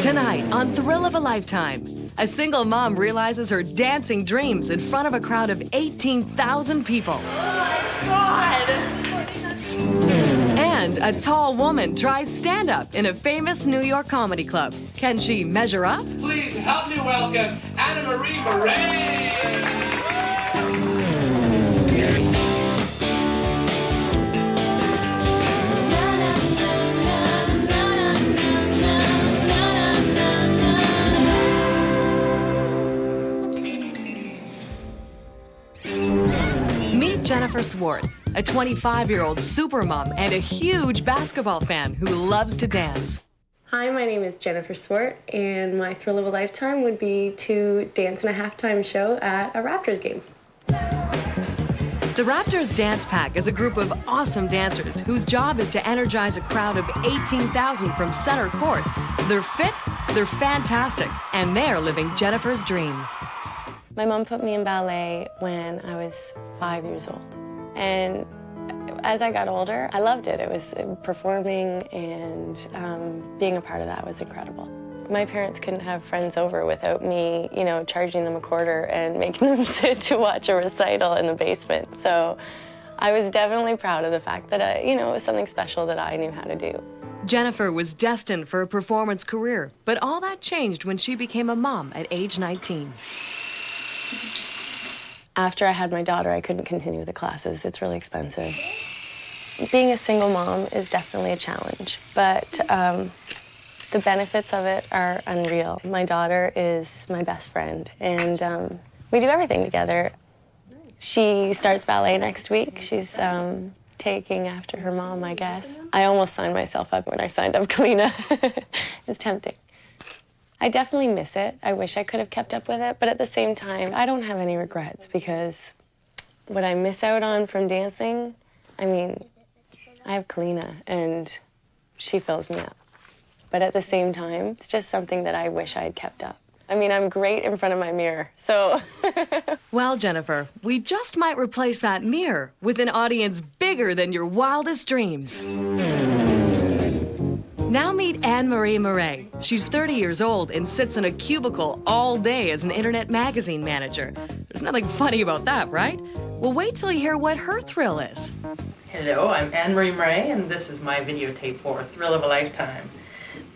Tonight on Thrill of a Lifetime, a single mom realizes her dancing dreams in front of a crowd of 18,000 people. Oh my God! And a tall woman tries stand-up in a famous New York comedy club. Can she measure up? Please help me welcome Anna Marie Murray. Meet Jennifer Swart, a 25-year-old supermom and a huge basketball fan who loves to dance. Hi, my name is Jennifer Swart, and my thrill of a lifetime would be to dance in a halftime show at a Raptors game. The Raptors Dance Pack is a group of awesome dancers whose job is to energize a crowd of 18,000 from center court. They're fit, they're fantastic, and they're living Jennifer's dream. My mom put me in ballet when I was 5 years old. And as I got older, I loved it. It was performing, and being a part of that was incredible. My parents couldn't have friends over without me, you know, charging them a quarter and making them sit to watch a recital in the basement. So I was definitely proud of the fact that, it was something special that I knew how to do. Jennifer was destined for a performance career, but all that changed when she became a mom at age 19. After I had my daughter, I couldn't continue the classes. It's really expensive. Being a single mom is definitely a challenge, but the benefits of it are unreal. My daughter is my best friend, and we do everything together. She starts ballet next week. She's taking after her mom, I guess. I almost signed myself up when I signed up Kalina. It's tempting. I definitely miss it. I wish I could have kept up with it, but at the same time, I don't have any regrets, because what I miss out on from dancing, I have Kalina, and she fills me up. But at the same time, it's just something that I wish I had kept up. I'm great in front of my mirror, so. Well, Jennifer, we just might replace that mirror with an audience bigger than your wildest dreams. Now meet Anne Marie Murray. She's 30 years old and sits in a cubicle all day as an internet magazine manager. There's nothing funny about that, right? Well, wait till you hear what her thrill is. Hello, I'm Anne Marie Murray, and this is my videotape for Thrill of a Lifetime.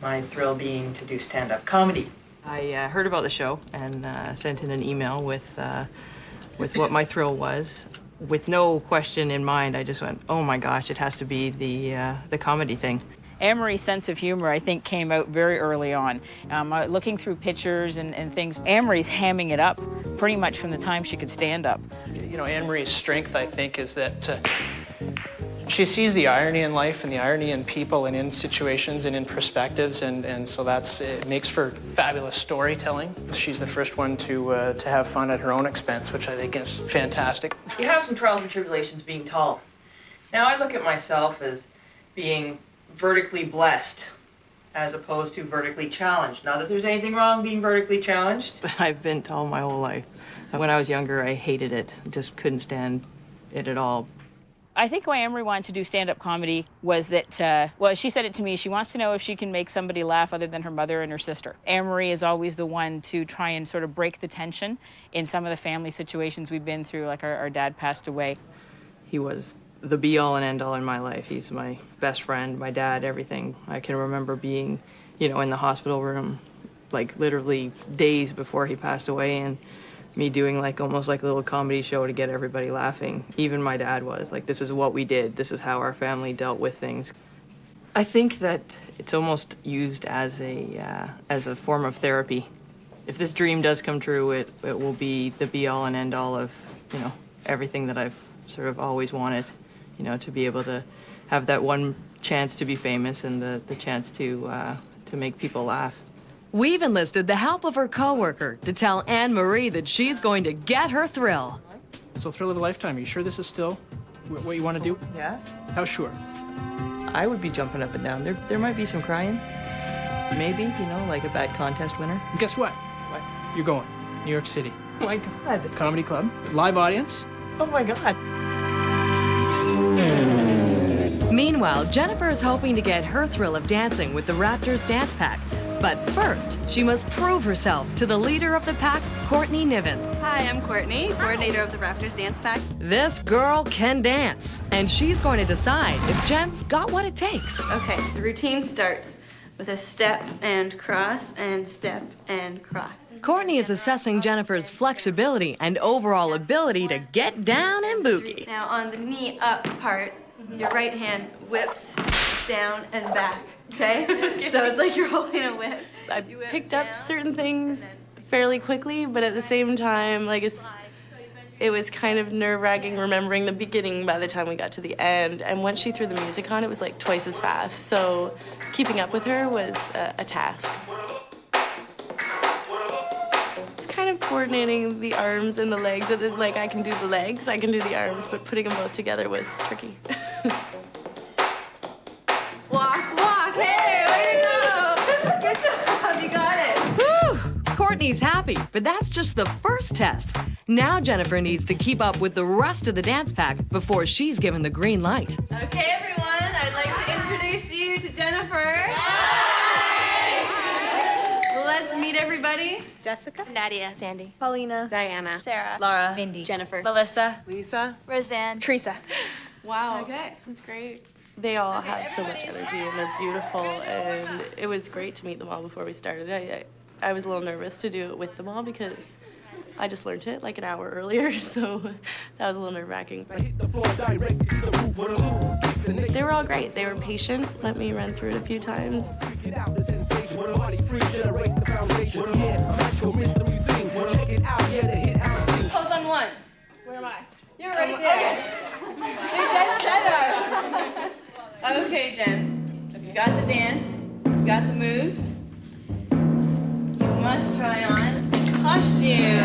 My thrill being to do stand-up comedy. I heard about the show and sent in an email with what my thrill was. With no question in mind, I just went, oh my gosh, it has to be the comedy thing. Anne-Marie's sense of humor, I think, came out very early on. Looking through pictures and things, Anne-Marie's hamming it up pretty much from the time she could stand up. Anne-Marie's strength, I think, is that she sees the irony in life and the irony in people and in situations and in perspectives, and so it makes for fabulous storytelling. She's the first one to have fun at her own expense, which I think is fantastic. You have some trials and tribulations being tall. Now, I look at myself as being vertically blessed as opposed to vertically challenged. Not that there's anything wrong being vertically challenged. I've been tall my whole life. When I was younger, I hated it. Just couldn't stand it at all. I think why Anne-Marie wanted to do stand-up comedy was that, she said it to me, she wants to know if she can make somebody laugh other than her mother and her sister. Anne-Marie is always the one to try and sort of break the tension in some of the family situations we've been through, like our dad passed away. He was the be-all and end-all in my life. He's my best friend, my dad, everything. I can remember being, in the hospital room, like literally days before he passed away, and me doing almost like a little comedy show to get everybody laughing. Even my dad was like, this is what we did. This is how our family dealt with things. I think that it's almost used as a form of therapy. If this dream does come true, it will be the be-all and end-all of, everything that I've sort of always wanted. To be able to have that one chance to be famous and the chance to make people laugh. We've enlisted the help of her coworker to tell Anne Marie that she's going to get her thrill. So Thrill of a Lifetime, are you sure this is still what you want to do? Yeah. How sure? I would be jumping up and down. There might be some crying. Maybe, like a bad contest winner. And guess what? What? You're going. New York City. Oh my God. Comedy club. Live audience. Oh my God. Meanwhile, Jennifer is hoping to get her thrill of dancing with the Raptors Dance Pack. But first, she must prove herself to the leader of the pack, Courtney Niven. Hi, I'm Courtney, coordinator of the Raptors Dance Pack. This girl can dance, and she's going to decide if Jen's got what it takes. Okay, the routine starts with a step and cross and step and cross. Courtney is assessing Jennifer's flexibility and overall ability to get down and boogie. Now on the knee up part, your right hand whips down and back, okay? So it's like you're holding a whip. I picked up certain things fairly quickly, but at the same time, like it was kind of nerve-wracking remembering the beginning by the time we got to the end. And once she threw the music on, it was like twice as fast. So keeping up with her was a task. It's kind of coordinating the arms and the legs. Like I can do the legs, I can do the arms, but putting them both together was tricky. Walk, hey, way to go! Good job, you got it. Whew! Courtney's happy, but that's just the first test. Now Jennifer needs to keep up with the rest of the dance pack before she's given the green light. Okay, everyone, I'd like to introduce you to Jennifer. Let's meet everybody. Jessica, Nadia, Sandy, Paulina, Diana, Sarah, Laura, Mindy, Jennifer, Melissa, Lisa? Roseanne, Teresa. Wow. Okay, this is great. They all have so much energy and they're beautiful, and it was great to meet them all before we started. I was a little nervous to do it with them all because I just learned it like an hour earlier, so that was a little nerve-wracking. They were all great. They were patient, let me run through it a few times. Hold on one. Where am I? You're right there. You're dead center. Okay, Jen. You got the dance. You got the moves. You must try on costume.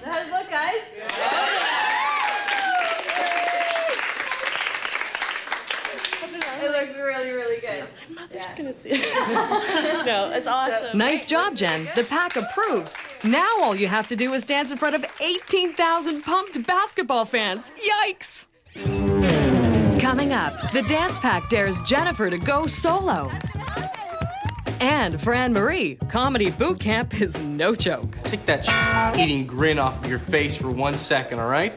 How does it look, guys? It looks really, really good. My mother's gonna see it. No, it's awesome. Nice job, Jen. The pack approves. Now all you have to do is dance in front of 18,000 pumped basketball fans. Yikes! Coming up, the dance pack dares Jennifer to go solo. And for Anne-Marie, comedy boot camp is no joke. Take that eating grin off of your face for 1 second, all right?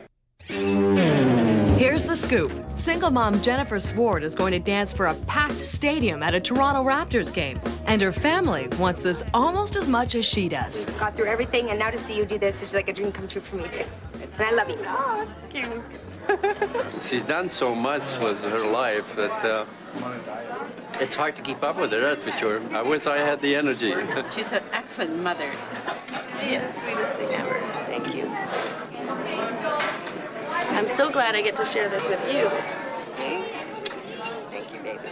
Here's the scoop. Single mom Jennifer Swart is going to dance for a packed stadium at a Toronto Raptors game. And her family wants this almost as much as she does. Got through everything, and now to see you do this is like a dream come true for me, too. And I love you. She's done so much with her life that it's hard to keep up with her, that's for sure. I wish I had the energy. She's an excellent mother. Yeah, the sweetest thing ever. Thank you. I'm so glad I get to share this with you. Okay? Thank you, baby.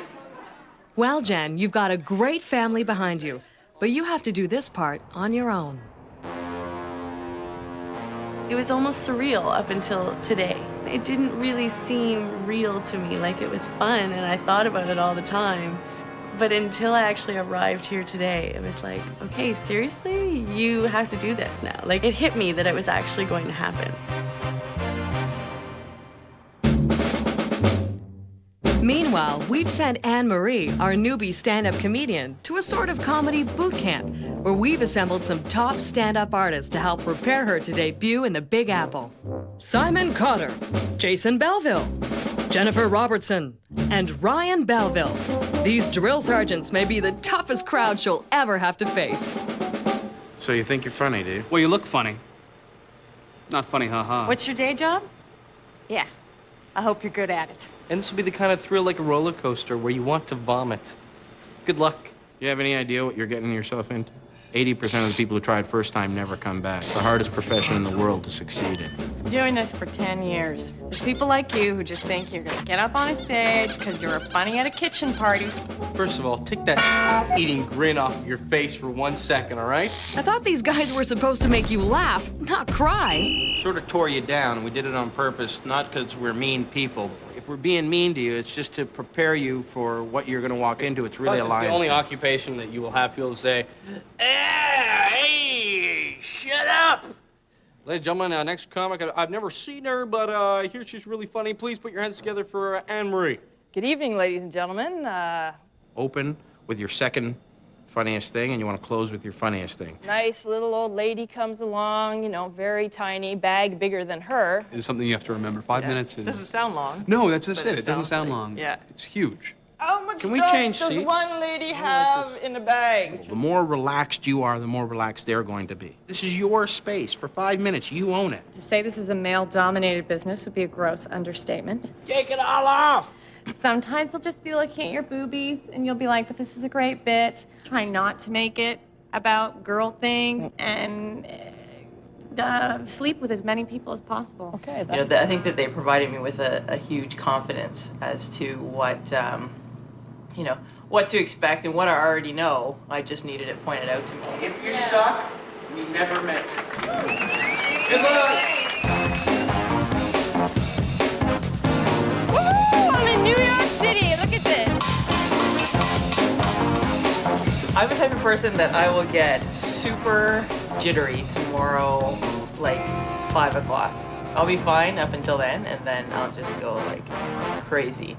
Well, Jen, you've got a great family behind you, but you have to do this part on your own. It was almost surreal up until today. It didn't really seem real to me, like it was fun, and I thought about it all the time. But until I actually arrived here today, it was like, okay, seriously? You have to do this now. Like, it hit me that it was actually going to happen. Meanwhile, we've sent Anne-Marie, our newbie stand-up comedian, to a sort of comedy boot camp where we've assembled some top stand-up artists to help prepare her to debut in the Big Apple. Simon Cotter, Jason Belleville, Jennifer Robertson, and Ryan Belleville. These drill sergeants may be the toughest crowd she'll ever have to face. So you think you're funny, do you? Well, you look funny. Not funny, haha. What's your day job? Yeah. I hope you're good at it. And this will be the kind of thrill like a roller coaster where you want to vomit. Good luck. You have any idea what you're getting yourself into? 80% of the people who try it first time never come back. It's the hardest profession in the world to succeed in. I'm doing this for 10 years. There's people like you who just think you're gonna get up on a stage because you were funny at a kitchen party. First of all, take that eating grin off of your face for 1 second, all right? I thought these guys were supposed to make you laugh, not cry. Sort of tore you down. We did it on purpose, not because we're mean people. If we're being mean to you, it's just to prepare you for what you're going to walk into. It's really Plus, a lion's it's the only den. occupation that you will have people to say, hey, shut up! Ladies and gentlemen, next comic, I've never seen her, but I hear she's really funny. Please put your hands together for Anne-Marie. Good evening, ladies and gentlemen. Open with your second funniest thing, and you want to close with your funniest thing. Nice little old lady comes along, you know, very tiny, bag bigger than her. It's something you have to remember. 5 minutes is... Doesn't sound long. No, that's just but it. It doesn't sound like- long. Yeah. It's huge. How much Can we stuff change does seats? one lady have in a bag? The more relaxed you are, the more relaxed they're going to be. This is your space. For 5 minutes, you own it. To say this is a male-dominated business would be a gross understatement. Take it all off! Sometimes they'll just be looking at your boobies, and you'll be like, but this is a great bit. Try not to make it about girl things, and sleep with as many people as possible. Okay. You know, I think that they provided me with a huge confidence as to what, you know, what to expect and what I already know. I just needed it pointed out to me. If you suck, we never met you. Good luck! Woo! I'm in New York City. Look at this. I'm the type of person that I will get super jittery tomorrow, like 5 o'clock. I'll be fine up until then, and then I'll just go like crazy.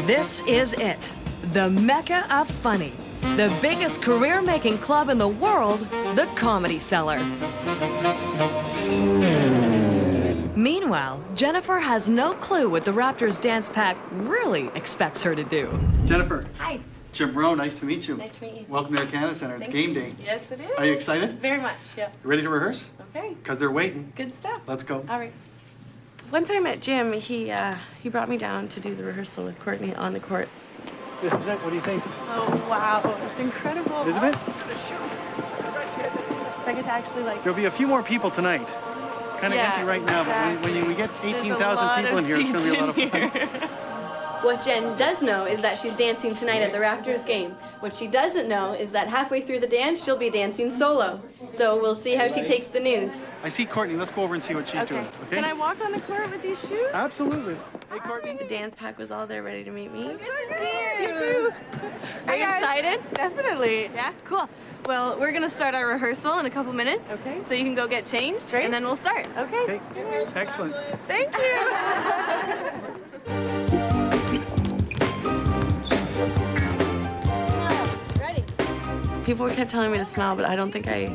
This is it, the Mecca of Funny. The biggest career-making club in the world, the Comedy Cellar. Meanwhile, Jennifer has no clue what the Raptors dance pack really expects her to do. Jennifer. Hi. Jim Rowe, nice to meet you. Nice to meet you. Welcome to the Canada Center. It's game day. Yes, it is. Are you excited? Very much, yeah. You ready to rehearse? Okay. Because they're waiting. Good stuff. Let's go. All right. One time at gym, he brought me down to do the rehearsal with Courtney on the court. This is it. What do you think? Oh, wow. It's incredible. Isn't it? If I get to actually, like... There'll be a few more people tonight. Kind of Yeah, empty right now, but when we get There's a 18,000 lot people of in here, it's going to be a lot of seats in fun. What Jen does know is that she's dancing tonight at the Raptors game. What she doesn't know is that halfway through the dance, she'll be dancing solo. So we'll see how she takes the news. I see Courtney. Let's go over and see what she's doing, okay? Can I walk on the court with these shoes? Absolutely. Hey, Courtney. The dance pack was all there ready to meet me. You too. Are you excited? Definitely. Yeah, cool. Well, we're gonna start our rehearsal in a couple minutes. Okay. So you can go get changed, Great. and then we'll start. Okay. Excellent. Thank you. Ready? People kept telling me to smile, but I don't think I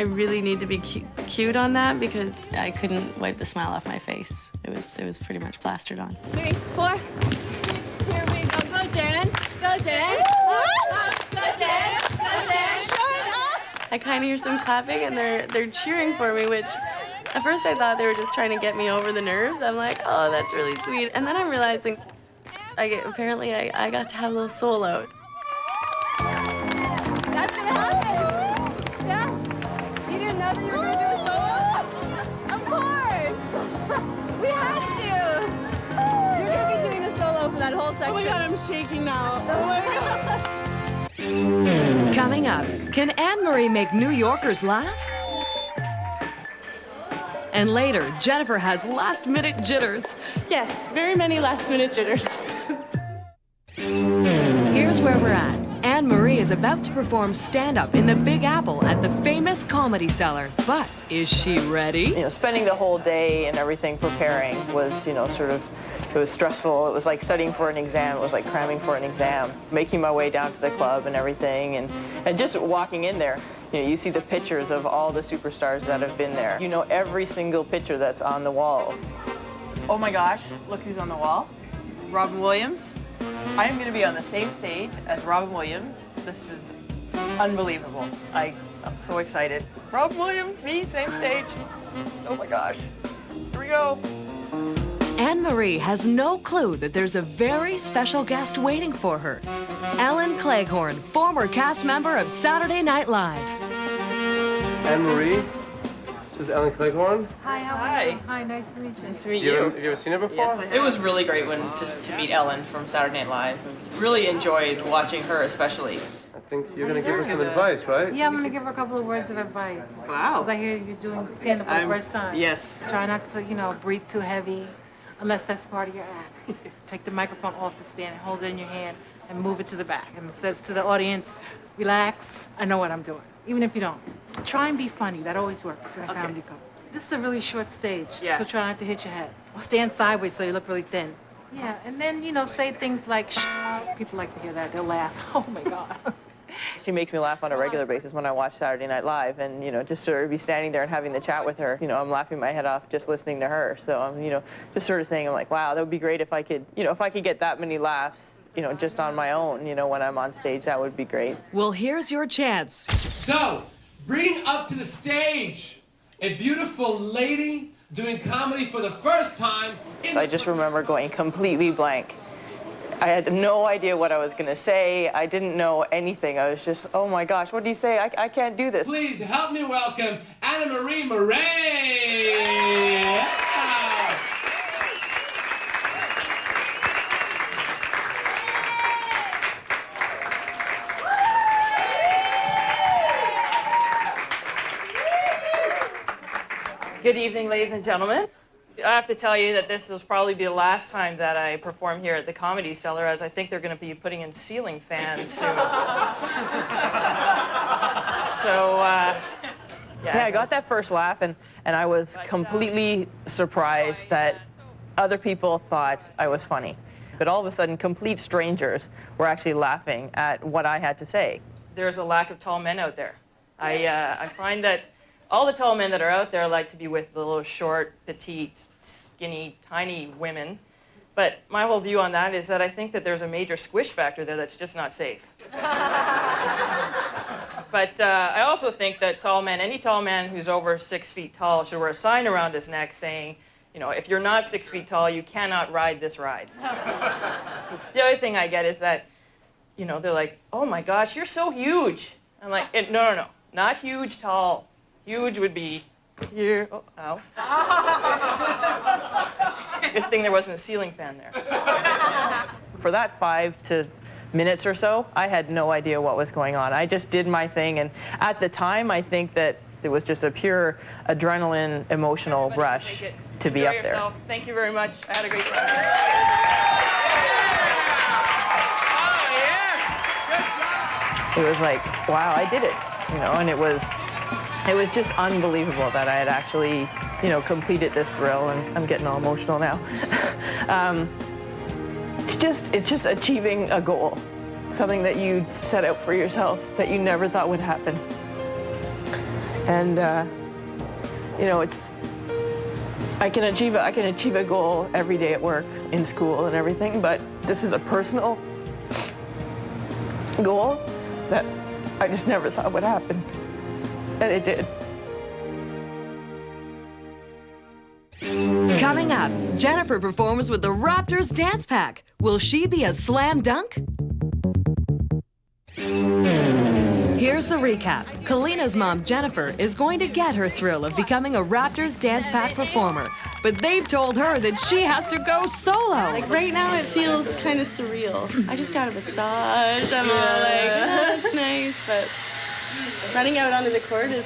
really need to be cute on that because I couldn't wipe the smile off my face. It was pretty much plastered on. 3, 4. Here we go. Go, Jen. Go, Jen. Go, Jen. Go, Jen. I kind of hear some clapping and they're cheering for me, which at first I thought they were just trying to get me over the nerves. I'm like, oh, that's really sweet. And then I'm realizing apparently I got to have a little soul out. That's gonna happen. Yeah? You didn't know that you were gonna do a solo? Of course. We had to. You're gonna be doing a solo for that whole section. Oh my God, I'm shaking now. Oh my God. Coming up, can Anne-Marie make New Yorkers laugh? And later, Jennifer has last-minute jitters. Yes, very many last-minute jitters. Here's where we're at. Anne-Marie is about to perform stand-up in the Big Apple at the famous Comedy Cellar. But is she ready? You know, spending the whole day and everything preparing was, you know, sort of, it was stressful. It was like studying for an exam. It was like cramming for an exam. Making my way down to the club and everything, and just walking in there, you know, you see the pictures of all the superstars that have been there. You know every single picture that's on the wall. Oh my gosh, look who's on the wall. Robin Williams. I am going to be on the same stage as Robin Williams. This is unbelievable. I'm so excited. Robin Williams, me, same stage. Oh my gosh. Here we go. Anne-Marie has no clue that there's a very special guest waiting for her. Ellen Cleghorn, former cast member of Saturday Night Live. Anne-Marie, this is Ellen Cleghorn. Hi, how are you? Hi, nice to meet you. Nice to meet Have you ever seen her before? Yes, it was really great to meet Ellen from Saturday Night Live. Really enjoyed watching her, especially. I think you're going to give her some advice, right? Yeah, I'm gonna give her a couple of words of advice. Wow. Because I hear you're doing stand-up for the first time. Yes. Try not to, breathe too heavy, unless that's part of your act. Take the microphone off the stand, hold it in your hand, and move it to the back. And it says to the audience, relax, I know what I'm doing, even if you don't. Try and be funny. That always works in a comedy club. This is a really short stage, so try not to hit your head. Stand sideways so you look really thin. Yeah, and then, say things like shh. People like to hear that. They'll laugh. Oh, my God. She makes me laugh on a regular basis when I watch Saturday Night Live, and just sort of be standing there and having the chat with her. I'm laughing my head off just listening to her. So I'm, just sort of saying, I'm like, wow, that would be great if I could, if I could get that many laughs, just on my own, when I'm on stage, that would be great. Well, here's your chance. So, bring up to the stage a beautiful lady doing comedy for the first time. So I just remember going completely blank. I had no idea what I was going to say. I didn't know anything. I was just, oh my gosh, what do you say? I can't do this. Please help me welcome Anna Marie Murray. Good evening, ladies and gentlemen. I have to tell you that this will probably be the last time that I perform here at the Comedy Cellar, as I think they're going to be putting in ceiling fans soon. Yeah, I got that first laugh, and I was completely surprised that other people thought I was funny. But all of a sudden, complete strangers were actually laughing at what I had to say. There's a lack of tall men out there. I find that all the tall men that are out there like to be with the little short, petite, skinny, tiny women. But my whole view on that is that I think that there's a major squish factor there that's just not safe. But I also think that tall men, any tall man who's over 6 feet tall should wear a sign around his neck saying, if you're not 6 feet tall, you cannot ride this ride. The other thing I get is that, they're like, oh my gosh, you're so huge. I'm like, no, not huge, tall. Huge would be here. Oh, ow. Good thing there wasn't a ceiling fan there. For that 5 minutes or so, I had no idea what was going on. I just did my thing, and at the time, I think that it was just a pure adrenaline, emotional rush to be up there. Thank you very much. I had a great time. It was like, wow, I did it, and it was just unbelievable that I had actually, completed this thrill, and I'm getting all emotional now. It's just achieving a goal, something that you set out for yourself that you never thought would happen. And I can achieve a goal every day at work, in school, and everything, but this is a personal goal that I just never thought would happen. And it did. Coming up, Jennifer performs with the Raptors Dance Pack. Will she be a slam dunk? Here's the recap. Kalina's mom, Jennifer, is going to get her thrill of becoming a Raptors Dance Pack performer. But they've told her that she has to go solo. Like right now it feels kind of surreal. I just got a massage. I'm all like, oh, that's nice, but running out onto the court is,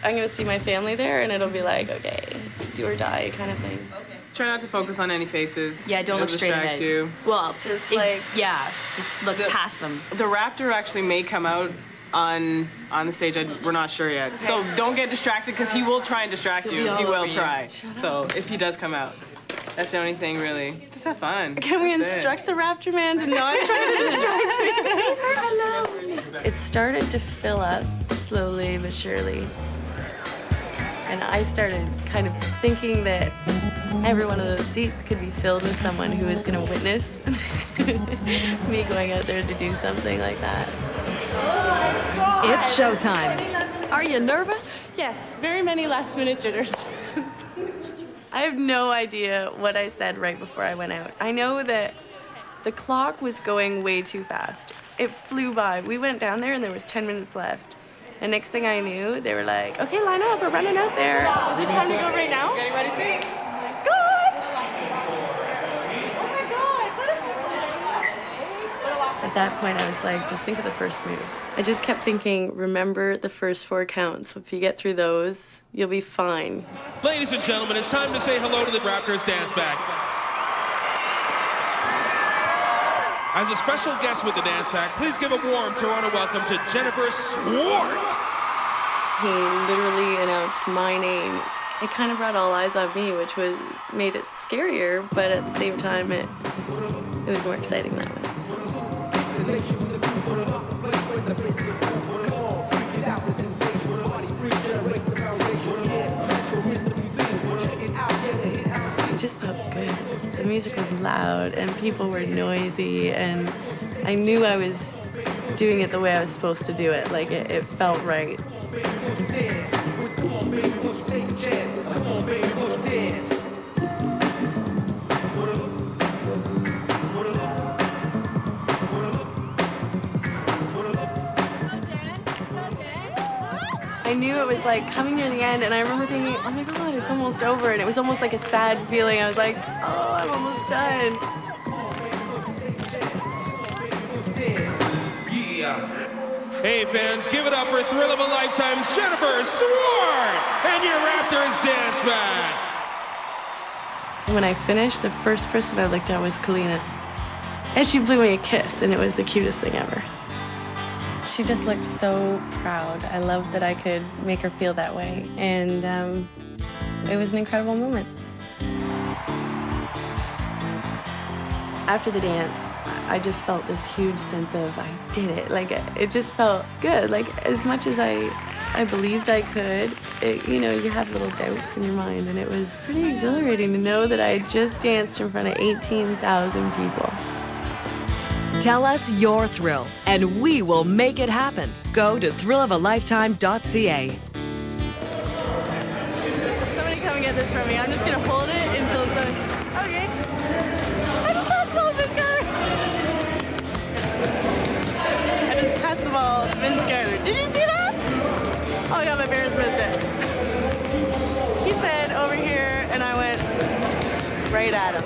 I'm going to see my family there, and it'll be like, okay, do or die kind of thing. Try not to focus on any faces. Yeah, don't look straight ahead. You. Well, just just look past them. The Raptor actually may come out on the stage. We're not sure yet. Okay. So don't get distracted, because he will try and distract you. He will try. So if he does come out, that's the only thing really. Just have fun. Can we instruct the Raptor man to not try to distract me? Hello. It started to fill up slowly but surely. And I started kind of thinking that every one of those seats could be filled with someone who is going to witness me going out there to do something like that. It's showtime. Are you nervous? Yes, very many last-minute jitters. I have no idea what I said right before I went out. I know that the clock was going way too fast. It flew by. We went down there and there was 10 minutes left. And next thing I knew, they were like, okay, line up, we're running out there. Is it time to go right now? Getting ready to sing. At that point, I was like, just think of the first move. I just kept thinking, remember the first 4 counts. If you get through those, you'll be fine. Ladies and gentlemen, it's time to say hello to the Raptors Dance Pack. As a special guest with the Dance Pack, please give a warm Toronto welcome to Jennifer Swart. champagne literally announced my name, it kind of brought all eyes on me, which made it scarier, but at the same time, it was more exciting that way. It just felt good. The music was loud and people were noisy, and I knew I was doing it the way I was supposed to do it. Like it felt right. I knew it was like coming near the end, and I remember thinking, oh my God, it's almost over. And it was almost like a sad feeling. I was like, oh, I'm almost done. Hey fans, give it up for Thrill of a Lifetime's Jennifer Swart and your Raptors Dance Band. When I finished, the first person I looked at was Kalina. And she blew me a kiss, and it was the cutest thing ever. She just looked so proud. I loved that I could make her feel that way. And it was an incredible moment. After the dance, I just felt this huge sense of I did it. Like, it just felt good. Like, as much as I believed I could, you know, you have little doubts in your mind, and it was pretty exhilarating to know that I had just danced in front of 18,000 people. Tell us your thrill, and we will make it happen. Go to thrillofalifetime.ca. Somebody come and get this from me. I'm just gonna hold it until it's done. Okay. I just passed the ball to Vince Carter. I just passed the ball to Vince Carter. Did you see that? Oh yeah, my parents missed it. He said over here, and I went right at him.